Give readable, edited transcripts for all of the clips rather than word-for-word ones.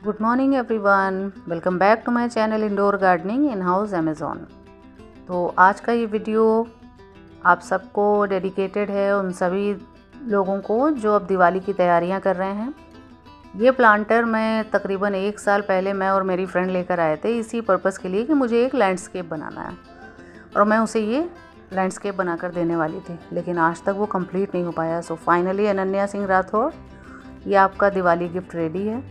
Good morning everyone, welcome back to my channel indoor gardening in house Amazon. तो आज का ये video आप सबको डेडिकेटेड है, उन सभी लोगों को जो अब दिवाली की तैयारियां कर रहे हैं। ये प्लांटर मैं तकरीबन 1 साल पहले मैं और मेरी फ्रेंड लेकर आए थे इसी पर्पज़ के लिए कि मुझे एक लैंडस्केप बनाना है और मैं उसे ये लैंडस्केप बनाकर देने वाली थी, लेकिन आज तक वो कंप्लीट नहीं हो पाया। सो फाइनली अनन्या सिंह राठौर, ये आपका दिवाली गिफ्ट रेडी है।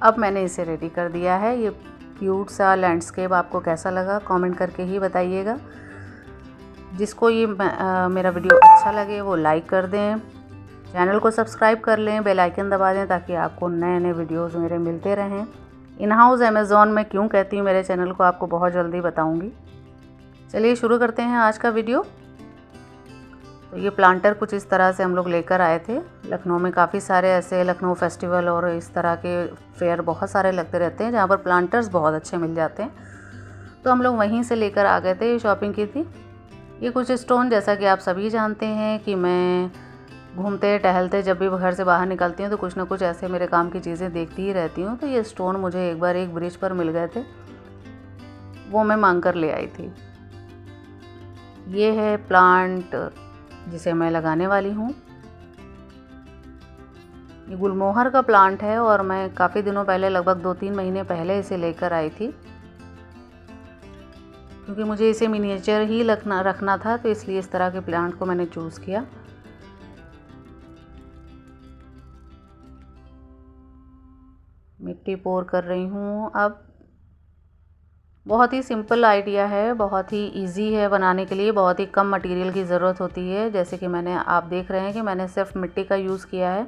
अब मैंने इसे रेडी कर दिया है। ये क्यूट सा लैंडस्केप आपको कैसा लगा कमेंट करके ही बताइएगा। जिसको ये मेरा वीडियो अच्छा लगे वो लाइक कर दें, चैनल को सब्सक्राइब कर लें, बेल आइकन दबा दें ताकि आपको नए नए वीडियोस मेरे मिलते रहें। इन हाउस अमेज़ॉन में क्यों कहती हूँ मेरे चैनल को, आपको बहुत जल्दी बताऊँगी। चलिए शुरू करते हैं आज का वीडियो। तो ये प्लांटर कुछ इस तरह से हम लोग लेकर आए थे। लखनऊ में काफ़ी सारे ऐसे लखनऊ फेस्टिवल और इस तरह के फेयर बहुत सारे लगते रहते हैं जहाँ पर प्लांटर्स बहुत अच्छे मिल जाते हैं, तो हम लोग वहीं से लेकर आ गए थे, शॉपिंग की थी। ये कुछ स्टोन, जैसा कि आप सभी जानते हैं कि मैं घूमते टहलते जब भी घर से बाहर निकलती हूँ तो कुछ ना कुछ ऐसे मेरे काम की चीज़ें देखती ही रहती हूँ। तो ये स्टोन मुझे एक बार एक ब्रिज पर मिल गए थे, वो मैं मांग कर ले आई थी। ये है प्लांट जिसे मैं लगाने वाली हूँ। ये गुलमोहर का प्लांट है और मैं काफ़ी दिनों पहले, लगभग 2-3 महीने पहले इसे लेकर आई थी, क्योंकि मुझे इसे मिनिएचर ही रखना था, तो इसलिए इस तरह के प्लांट को मैंने चूज़ किया। मिट्टी पोर कर रही हूँ। अब बहुत ही सिंपल आइडिया है, बहुत ही इजी है बनाने के लिए, बहुत ही कम मटेरियल की ज़रूरत होती है। जैसे कि आप देख रहे हैं कि मैंने सिर्फ मिट्टी का यूज़ किया है,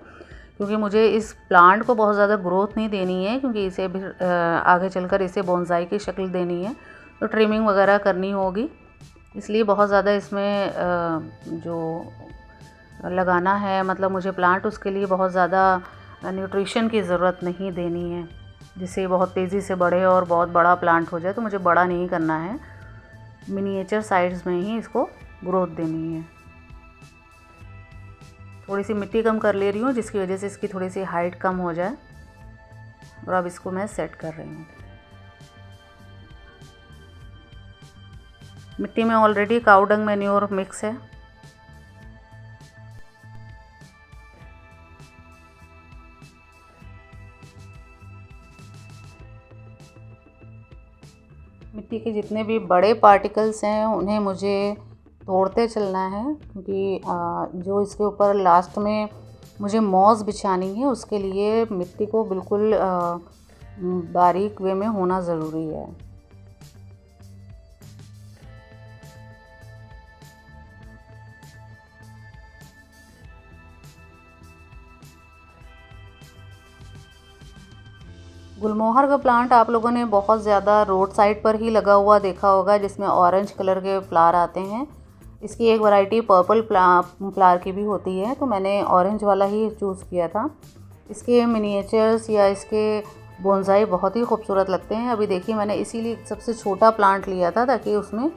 क्योंकि मुझे इस प्लांट को बहुत ज़्यादा ग्रोथ नहीं देनी है, क्योंकि इसे भी आगे चलकर इसे बोनसाई की शक्ल देनी है, तो ट्रिमिंग वगैरह करनी होगी। इसलिए बहुत ज़्यादा इसमें जो लगाना है, मतलब मुझे प्लांट, उसके लिए बहुत ज़्यादा न्यूट्रिशन की ज़रूरत नहीं देनी है जिससे बहुत तेज़ी से बढ़े और बहुत बड़ा प्लांट हो जाए। तो मुझे बड़ा नहीं करना है, मिनिएचर साइज़ में ही इसको ग्रोथ देनी है। थोड़ी सी मिट्टी कम कर ले रही हूँ जिसकी वजह से इसकी थोड़ी सी हाइट कम हो जाए, और अब इसको मैं सेट कर रही हूँ। मिट्टी में ऑलरेडी काऊ डंग मैन्योर मिक्स है। मिट्टी के जितने भी बड़े पार्टिकल्स हैं उन्हें मुझे तोड़ते चलना है, क्योंकि जो इसके ऊपर लास्ट में मुझे मॉस बिछानी है उसके लिए मिट्टी को बिल्कुल बारीक वे में होना ज़रूरी है। गुलमोहर का प्लांट आप लोगों ने बहुत ज़्यादा रोड साइड पर ही लगा हुआ देखा होगा, जिसमें ऑरेंज कलर के फ्लावर आते हैं। इसकी एक वैरायटी पर्पल फ्लावर की भी होती है, तो मैंने ऑरेंज वाला ही चूज़ किया था। इसके मिनिएचर्स या इसके बोनसाई बहुत ही खूबसूरत लगते हैं। अभी देखिए, मैंने इसीलिए सबसे छोटा प्लांट लिया था ताकि उसमें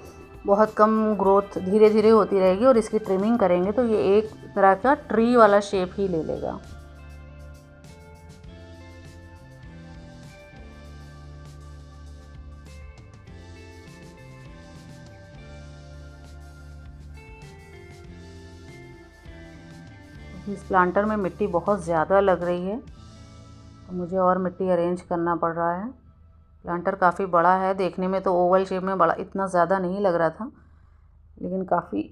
बहुत कम ग्रोथ धीरे धीरे होती रहेगी, और इसकी ट्रिमिंग करेंगे तो ये एक तरह का ट्री वाला शेप ही ले लेगा। इस प्लांटर में मिट्टी बहुत ज़्यादा लग रही है, तो मुझे और मिट्टी अरेंज करना पड़ रहा है। प्लांटर काफ़ी बड़ा है, देखने में तो ओवल शेप में बड़ा इतना ज़्यादा नहीं लग रहा था, लेकिन काफ़ी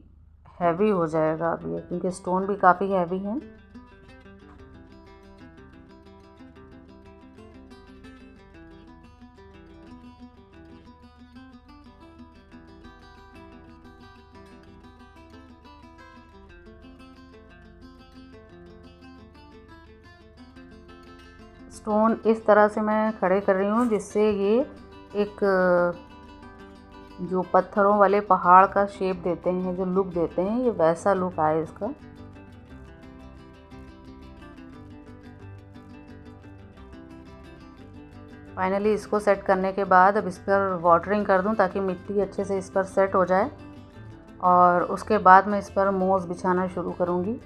हैवी हो जाएगा अब ये, क्योंकि स्टोन भी काफ़ी हैवी है। स्टोन इस तरह से मैं खड़े कर रही हूँ जिससे ये एक जो पत्थरों वाले पहाड़ का शेप देते हैं, जो लुक देते हैं, ये वैसा लुक आए इसका। फाइनली इसको सेट करने के बाद अब इस पर वाटरिंग कर दूं ताकि मिट्टी अच्छे से इस पर सेट हो जाए, और उसके बाद मैं इस पर मोस बिछाना शुरू करूँगी।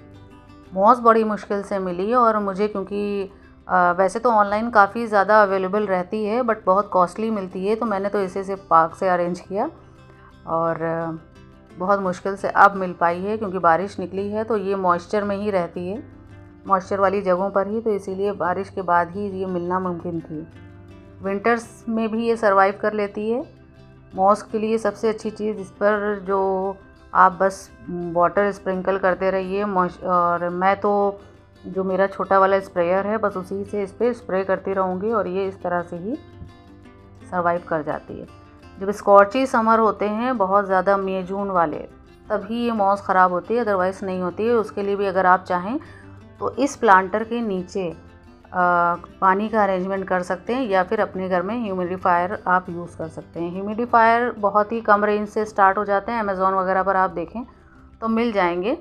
मॉस बड़ी मुश्किल से मिली और मुझे, क्योंकि वैसे तो ऑनलाइन काफ़ी ज़्यादा अवेलेबल रहती है बट बहुत कॉस्टली मिलती है, तो मैंने तो इसे सिर्फ पार्क से अरेंज किया और बहुत मुश्किल से अब मिल पाई है क्योंकि बारिश निकली है तो ये मॉइस्चर में ही रहती है, मॉइस्चर वाली जगहों पर ही, तो इसीलिए बारिश के बाद ही ये मिलना मुमकिन थी। विंटर्स में भी ये सर्वाइव कर लेती है। मॉस के लिए सबसे अच्छी चीज़ इस पर जो आप बस वाटर स्प्रिंकल करते रहिए, और मैं तो जो मेरा छोटा वाला स्प्रेयर है बस उसी से इस पर स्प्रे करती रहूँगी और ये इस तरह से ही सर्वाइव कर जाती है। जब स्कॉर्ची समर होते हैं बहुत ज़्यादा मई जून वाले, तभी ये मॉस ख़राब होती है, अदरवाइज़ नहीं होती है। उसके लिए भी अगर आप चाहें तो इस प्लांटर के नीचे पानी का अरेंजमेंट कर सकते हैं या फिर अपने घर में ह्यूमिडिफायर आप यूज़ कर सकते हैं। ह्यूमिडिफायर बहुत ही कम रेंज से स्टार्ट हो जाते हैं, अमेज़ॉन वगैरह पर आप देखें तो मिल जाएंगे,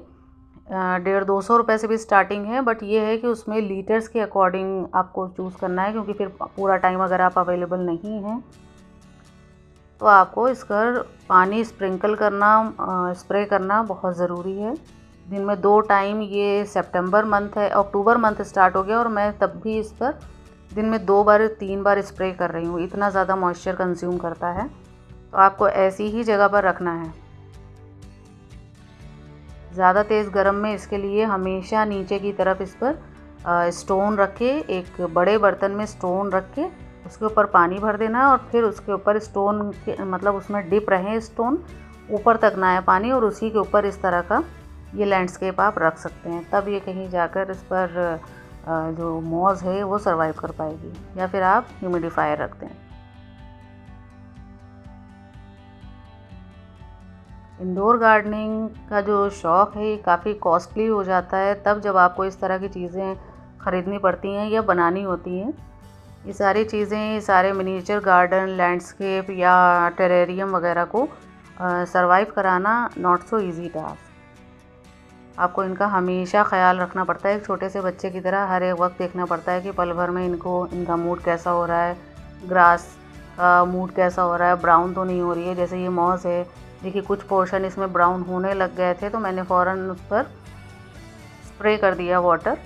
150-200 रुपये से भी स्टार्टिंग है। बट ये है कि उसमें लीटर्स के अकॉर्डिंग आपको चूज़ करना है क्योंकि फिर पूरा टाइम अगर आप अवेलेबल नहीं हैं तो आपको इसका पानी स्प्रिंकल करना, स्प्रे करना बहुत ज़रूरी है। दिन में 2 टाइम, ये सितंबर मंथ है, अक्टूबर मंथ स्टार्ट हो गया और मैं तब भी इस पर दिन में 2 बार 3 बार स्प्रे कर रही हूँ, इतना ज़्यादा मॉइस्चर कंज्यूम करता है। तो आपको ऐसी ही जगह पर रखना है। ज़्यादा तेज़ गर्म में इसके लिए हमेशा नीचे की तरफ इस पर स्टोन रख के, एक बड़े बर्तन में स्टोन रख के उसके ऊपर पानी भर देना है और फिर उसके ऊपर स्टोन के मतलब उसमें डिप रहे स्टोन, ऊपर तक ना आए पानी, और उसी के ऊपर इस तरह का ये लैंडस्केप आप रख सकते हैं। तब ये कहीं जाकर इस पर जो मॉस है वो सर्वाइव कर पाएगी, या फिर आप ह्यूमिडिफायर रख दें। इंडोर गार्डनिंग का जो शौक़ है ये काफ़ी कॉस्टली हो जाता है तब जब आपको इस तरह की चीज़ें ख़रीदनी पड़ती हैं या बनानी होती हैं। ये सारी चीज़ें, ये सारे मिनिएचर गार्डन, लैंडस्केप या टेरेरियम वगैरह को सर्वाइव कराना नॉट सो इजी टास्क। आपको इनका हमेशा ख्याल रखना पड़ता है, एक छोटे से बच्चे की तरह हर एक वक्त देखना पड़ता है कि पल भर में इनका मूड कैसा हो रहा है, ग्रास का मूड कैसा हो रहा है, ब्राउन तो नहीं हो रही है। जैसे ये मॉस है, देखिए कुछ पोर्शन इसमें ब्राउन होने लग गए थे तो मैंने फ़ौरन उस पर स्प्रे कर दिया वाटर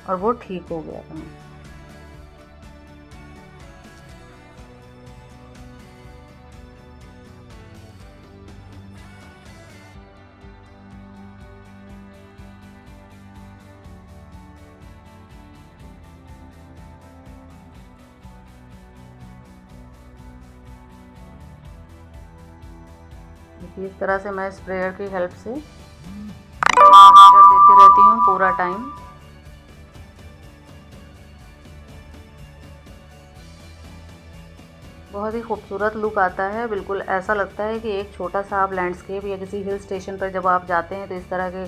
और वो ठीक हो गया था। इस तरह से मैं स्प्रेयर की हेल्प से मॉइस्चर देती रहती हूँ पूरा टाइम। बहुत ही खूबसूरत लुक आता है, बिल्कुल ऐसा लगता है कि एक छोटा सा आप लैंडस्केप या किसी हिल स्टेशन पर जब आप जाते हैं तो इस तरह के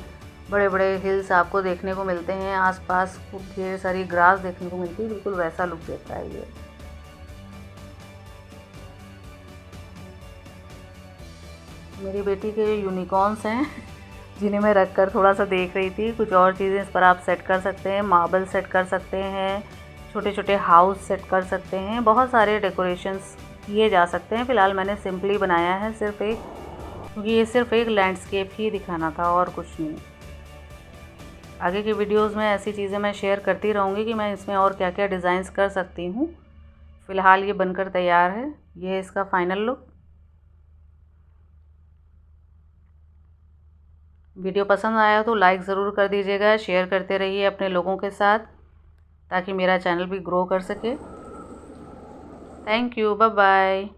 बड़े बड़े हिल्स आपको देखने को मिलते हैं, आसपास खूब ढेर सारी ग्रास देखने को मिलती है, बिल्कुल वैसा लुक देता है ये। मेरी बेटी के यूनिकॉर्न्स हैं जिन्हें मैं रख कर थोड़ा सा देख रही थी। कुछ और चीज़ें इस पर आप सेट कर सकते हैं, मार्बल सेट कर सकते हैं, छोटे छोटे हाउस सेट कर सकते हैं, बहुत सारे डेकोरेशंस किए जा सकते हैं। फ़िलहाल मैंने सिंपली बनाया है सिर्फ एक, क्योंकि ये सिर्फ एक लैंडस्केप ही दिखाना था और कुछ नहीं। आगे की वीडियोस में ऐसी चीज़ें मैं शेयर करती रहूँगी कि मैं इसमें और क्या क्या डिज़ाइंस कर सकती हूँ। फ़िलहाल ये बनकर तैयार है, ये है इसका फाइनल लुक। वीडियो पसंद आया तो लाइक ज़रूर कर दीजिएगा, शेयर करते रहिए अपने लोगों के साथ ताकि मेरा चैनल भी ग्रो कर सके। Thank you, bye bye.